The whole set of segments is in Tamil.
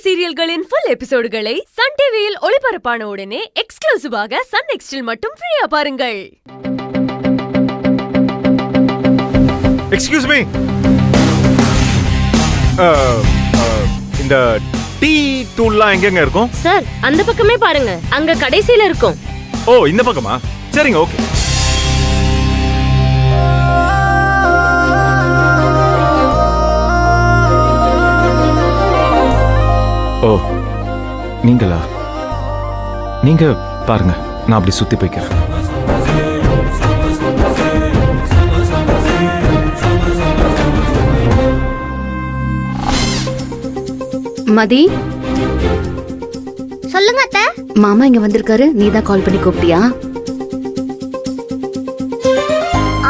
சீரியல்களின் ஃபுல் எபிசோடுகளை சன் டிவியில் ஒளிபரப்பான உடனே எக்ஸ்க்ளூசிவாக சன் நெக்ஸ்டில் மட்டும் ஃப்ரீயா பாருங்கள். எக்ஸ்கியூஸ் மீ, இந்த டீ தூள்லாம் எங்கெங்க இருக்கும்? சார் அந்த பக்கமே பாருங்க, அங்க கடைசில இருக்கும். ஓ, இந்த பக்கமா? சரிங்க, ஓகே. ஓ, நீங்களா? நீங்க பாருங்க, நான் அப்படி சுத்தி போய்க்கிறேன். மதி, சொல்லுங்க அத்தை. மாமா இங்க வந்திருக்காரு. நீ தான் கால் பண்ணி கூப்பிட்டியா?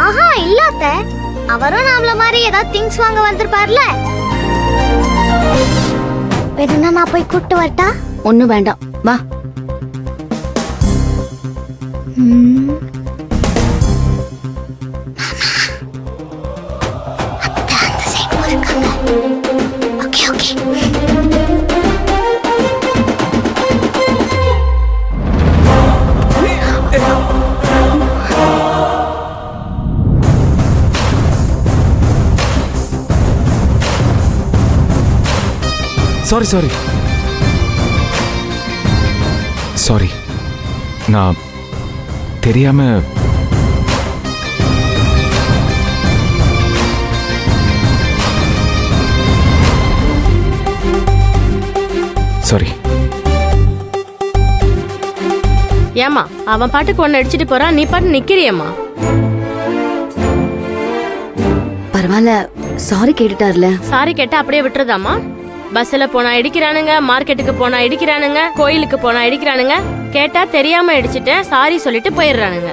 ஆஹா, இல்ல அத்தை. அவரும் நாமள மாதிரி ஏதாவது திங்ஸ் வாங்க வந்திருப்பார்ல. வேணும்னா நான் போய் கூப்பிட்டு வரட்டா? ஒண்ணும் வேண்டாம், வா. Okay okay. Sorry sorry sorry, நான் தெரியாம. சாரி. ஏமா அவன் பாட்டுக்கு ஒன்னு அடிச்சிட்டு போறான், நீ பாட்டு நிக்கிறியம்மா. பரவாயில்ல, சாரி கேட்டுட்டார்ல. சாரி கேட்டா அப்படியே விட்டுறதாமா? பஸ்ல போனா இடிக்கிறானுங்க, மார்க்கெட்டுக்கு போனா இடிக்கிறானுங்க, கோயிலுக்கு போனா இடிக்கிறானுங்க. கேட்டா தெரியாம இடிச்சிட்டேன் சாரி சொல்லிட்டு போயிடுறானுங்க.